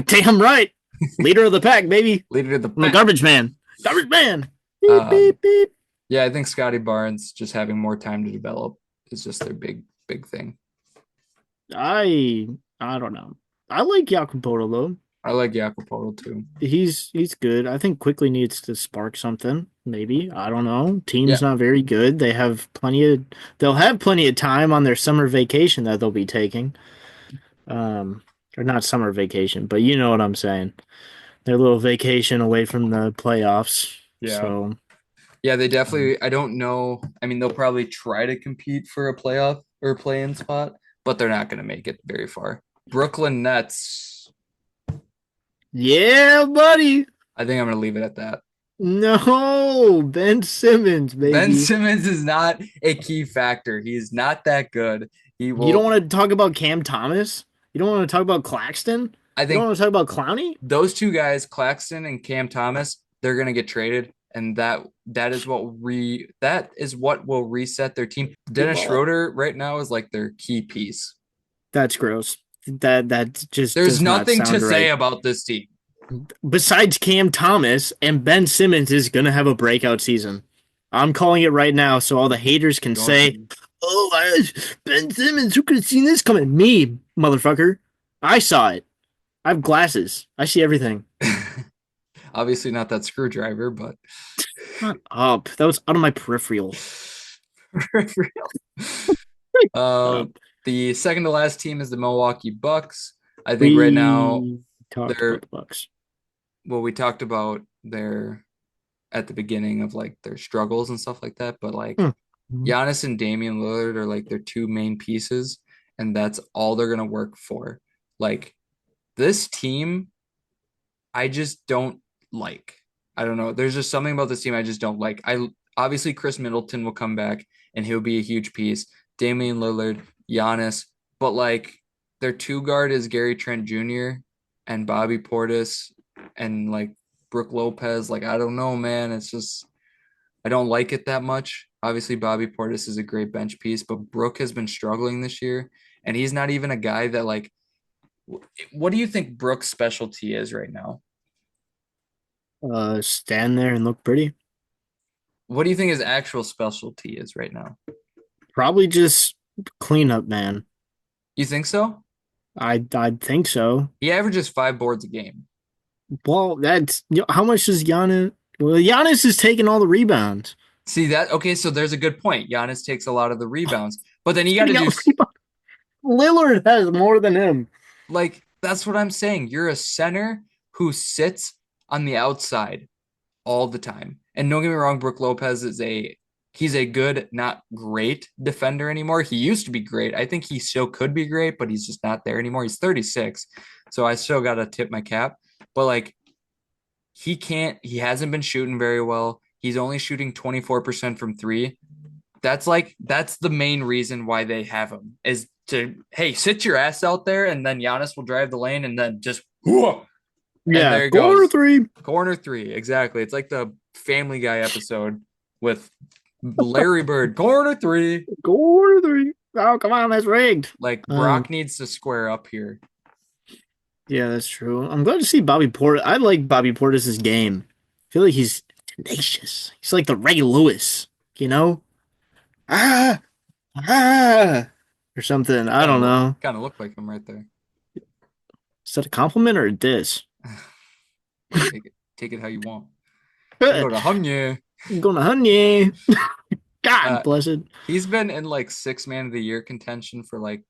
Damn right. Leader of the pack, baby. leader of the I'm the pack. garbage man. Garbage man. Beep, Um, beep, beep. yeah, I think Scotty Barnes just having more time to develop is just their big thing. I I don't know. I like Jacopoto though. I like Jacopo too. He's good. I think quickly needs to spark something. Maybe. I don't know. Yeah, Team's not very good. They'll have plenty of time on their summer vacation that they'll be taking. Um or not summer vacation, but you know what I'm saying. Their little vacation away from the playoffs. yeah. So Yeah, they um, definitely, I don't know. I mean, they'll probably try to compete for a playoff or play-in spot, but they're not going to make it very far. Brooklyn Nets, yeah, buddy. I think I'm going to leave it at that. No, Ben Simmons, Ben baby. Simmons is not a key factor. He's not that good. He You don't will, want to talk about Cam Thomas? You don't want to talk about Claxton? I You don't think want to talk about Clowney? those two guys, Claxton and Cam Thomas, they're going to get traded. And that is what will reset their team. Dennis Well, Schroeder right now is like their key piece. that's gross. That just There's does not nothing to sound say right. about this team. Besides Cam Thomas and Ben Simmons is gonna have a breakout season. I'm calling it right now, so all the haters can Don't say, you? "Oh, Ben Simmons, who could have seen this coming?" Me, motherfucker. I saw it. I have glasses. I see everything. Obviously not that screwdriver, but Shut up. That was out of my peripheral. uh, Up. the second to last team is the Milwaukee Bucks. I think right now We talked about they're the Bucks. well, we talked about their at the beginning of like their struggles and stuff like that, but like Hmm. Giannis and Damian Lillard are like their two main pieces, and that's all they're gonna work for. Like this team, I just don't like. I don't know. There's just something about this team I just don't like. I obviously Chris Middleton will come back and he'll be a huge piece. Damian Lillard, Giannis, but like their two guard is Gary Trent Jr. and Bobby Portis and like Brooke Lopez. Like I don't know, man. It's just I don't like it that much. Obviously, Bobby Portis is a great bench piece, but Brooke has been struggling this year, and he's not even a guy that like. What do you think Brooke's specialty is right now? Stand there and look pretty. What do you think his actual specialty is right now? Probably just cleanup, man. You think so? I'd think so. He averages 5 boards a game. Well, how much does Giannis? Well, Giannis is taking all the rebounds. See that? Okay, so there's a good point. Giannis takes a lot of the rebounds, but then He's you got to taking do all the rebounds. Lillard has more than him. like that's what I'm saying. You're a center who sits on the outside all the time. And don't get me wrong, Brooke Lopez is he's a good, not great defender anymore. He used to be great. I think he still could be great, but he's just not there anymore. He's 36. So I still gotta tip my cap. But like he hasn't been shooting very well. He's only shooting 24% from three. That's the main reason why they have him is to hey, sit your ass out there and then Giannis will drive the lane and then just whoa, and Yeah, there he corner goes. three, Corner three, exactly. It's like the Family Guy episode with Larry Bird. Corner three. corner three. Oh, come on, that's rigged. Like Um, Brock needs to square up here. yeah, that's true. I'm glad to see Bobby Portis. I like Bobby Portis's game. I feel like he's tenacious. He's like the Ray Lewis, you know? Ah, ah, or something. I Kind of don't look know. kind of look like him right there. Is that a compliment or a diss? Take it how you want. I Good. go to Hunye. I'm going to honey. God Uh, bless it. he's been in like 6 man of the year contention for like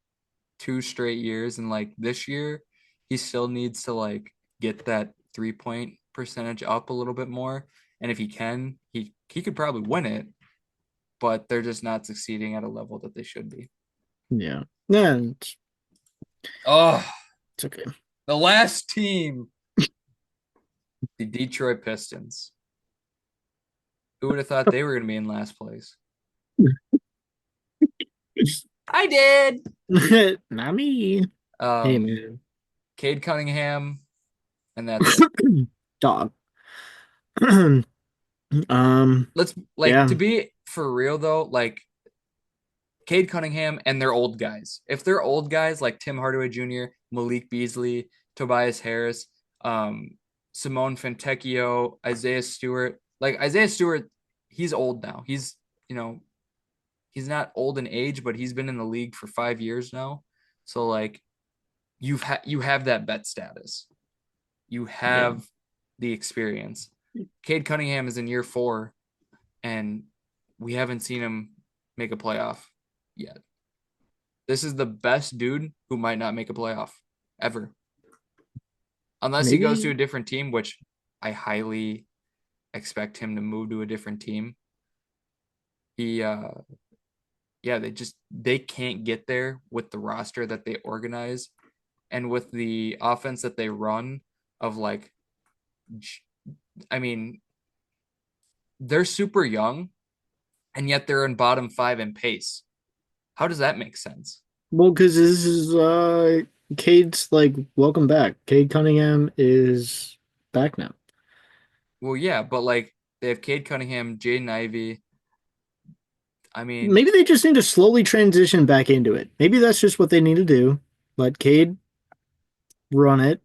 2 straight years, and like this year, he still needs to like get that 3 point percentage up a little bit more. And if he can, he could probably win it, but they're just not succeeding at a level that they should be. Yeah. Yeah, Oh, it's okay. the last team, the Detroit Pistons. Who would have thought they were going to be in last place? I did. Not me. Hey, Um, man. Cade Cunningham, and that's it. Dog. Let's like yeah. to be for real though, like Cade Cunningham and their old guys. If they're old guys like Tim Hardaway Jr., Malik Beasley, Tobias Harris, Simone Fontecchio, Isaiah Stewart. Like Isaiah Stewart, he's old now. You know, he's not old in age, but he's been in the league for 5 years now. So like you have that vet status. You Yeah. have the experience. Cade Cunningham is in year 4, and we haven't seen him make a playoff yet. This is the best dude who might not make a playoff ever, unless he goes to Maybe a different team, which I highly expect him to move to a different team. He, yeah, they can't get there with the roster that they organize and with the offense that they run. Of like, I mean, they're super young, and yet they're in bottom 5 in pace. How does that make sense? well, because this is Cade's like welcome back. Cade Cunningham is back now. Well, yeah, but like they have Cade Cunningham, Jaden Ivey. I mean, Maybe they just need to slowly transition back into it. Maybe that's just what they need to do. Let Cade run it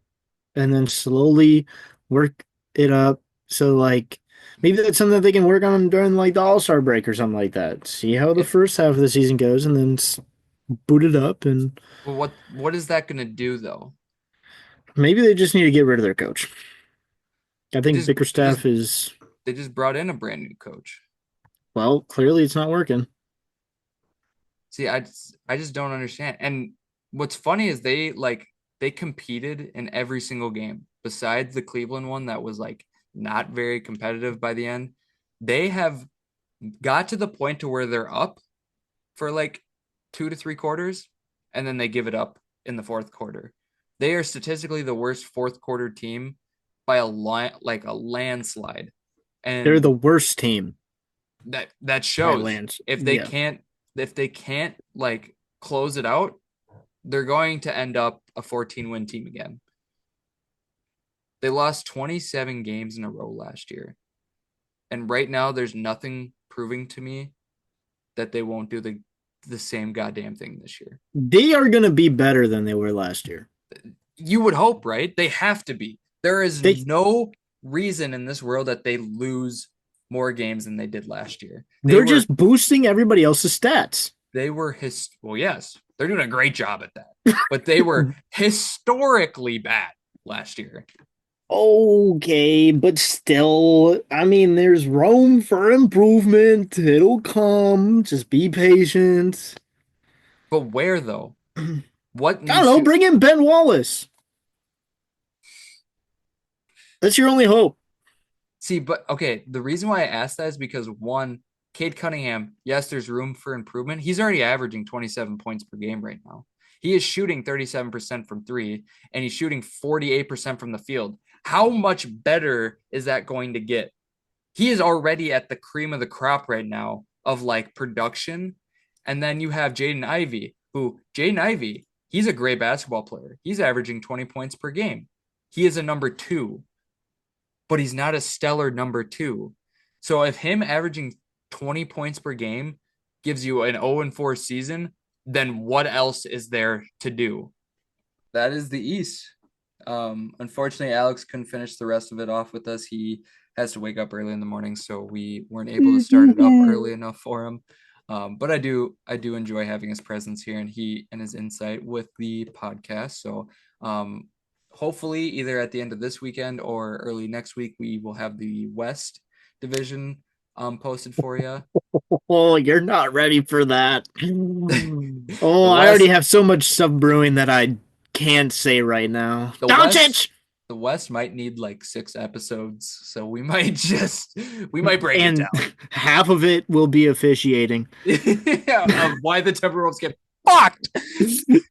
and then slowly work it up. So like maybe that's something that they can work on during like the All-Star break or something like that. See how the it, first half of the season goes and then boot it up and but what is that going to do though? maybe they just need to get rid of their coach. I They think just they just Bickerstaff is they just brought in a brand new coach. well, clearly it's not working. See, I just don't understand. And what's funny is they competed in every single game besides the Cleveland one that was like not very competitive by the end. They have got to the point to where they're up for like 2 to 3 quarters, and then they give it up in the fourth quarter. They are statistically the worst fourth quarter team by like a landslide. They're And the worst team that by shows lands. if they Yeah. can't like close it out, they're going to end up a 14-win team again. They lost 27 games in a row last year. And right now there's nothing proving to me that they won't do the same goddamn thing this year. They are going to be better than they were last year. You would hope, right? They have to be. There is They no reason in this world that they lose more games than they did last year. they're just boosting everybody else's stats. They were well, yes, they're doing a great job at that, but they were historically bad last year. Okay, but still, I mean, there's room for improvement. It'll come. Just be patient. But where though? I What don't needs know. to Bring in Ben Wallace. That's your only hope. see? But okay, the reason why I asked that is because one, Cade Cunningham, yes, there's room for improvement. He's already averaging 27 points per game right now. He is shooting 37% from three, and he's shooting 48% from the field. How much better is that going to get? He is already at the cream of the crop right now of like production. And then you have Jaden Ivey, he's a great basketball player. He's averaging 20 points per game. He is a number 2, but he's not a stellar number 2. So if him averaging 20 points per game gives you an 0-4 season, then what else is there to do? That is the East. Unfortunately, Alex couldn't finish the rest of it off with us. He has to wake up early in the morning, so we weren't able to start it up early enough for him. But I do enjoy having his presence here and his insight with the podcast. So hopefully, either at the end of this weekend or early next week, we will have the West Division posted for you. Oh, you're not ready for that. Oh, the I already West, have so much stuff brewing that I can't say right now. the West, Doncic! the West might need like 6 episodes, so we might break it And down. half of it will be officiating. Of why the Timberwolves get fucked.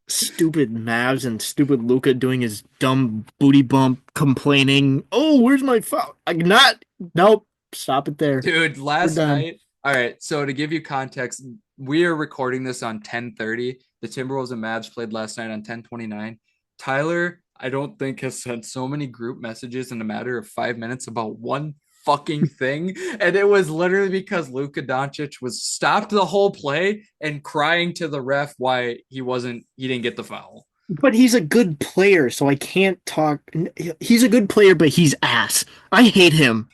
Stupid Mavs and stupid Luca doing his dumb booty bump complaining. Oh, where's my foul? Not. Nope. Stop it there. Dude, We're last done. night. All right, so to give you context, we are recording this on 10:30. The Timberwolves and Mavs played last night on 10:29. Tyler, I don't think has sent so many group messages in a matter of 5 minutes about one fucking thing, and it was literally because Luka Doncic was stopped the whole play and crying to the ref why he didn't get the foul. But he's a good player, so I can't talk. He's a good player, but he's ass. I hate him.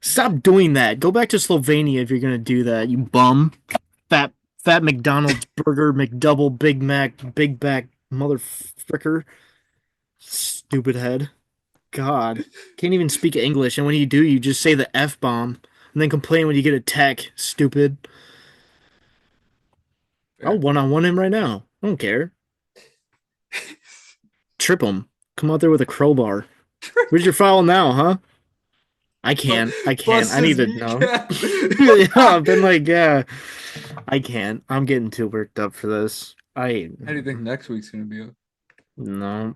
Stop doing that. Go back to Slovenia if you're gonna do that, you bum. Fat fat McDonald's burger, McDouble, Big Mac, Big Back, mother fricker. Stupid head. God. Can't even speak English, and when you do, you just say the F bomb and then complain when you get a tech. Stupid. I'll Fair. one-on-one him right now. I don't care. Trip him. Come out there with a crowbar. Where's your foul now, huh? I can't. I can't. Bust I need his to know. kneecap. Yeah, I've been like, yeah. I can't. I'm getting too worked up for this. How do you think next week's gonna be? No, All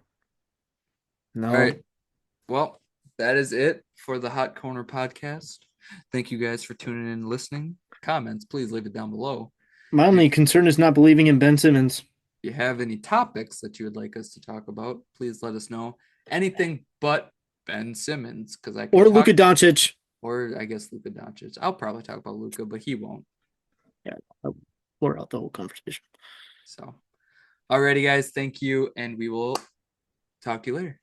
no. right. Well, that is it for the Hot Corner podcast. Thank you guys for tuning in and listening. Comments, please leave it down below. My If only concern is not believing in Ben Simmons you have any topics that you would like us to talk about, please let us know. Anything but Ben Simmons, because I can or talk, Luka Doncic. or I guess Luka Doncic. I'll probably talk about Luka, but he won't. Yeah, we're out the whole conversation. So, alrighty, guys, thank you, and we will talk to you later.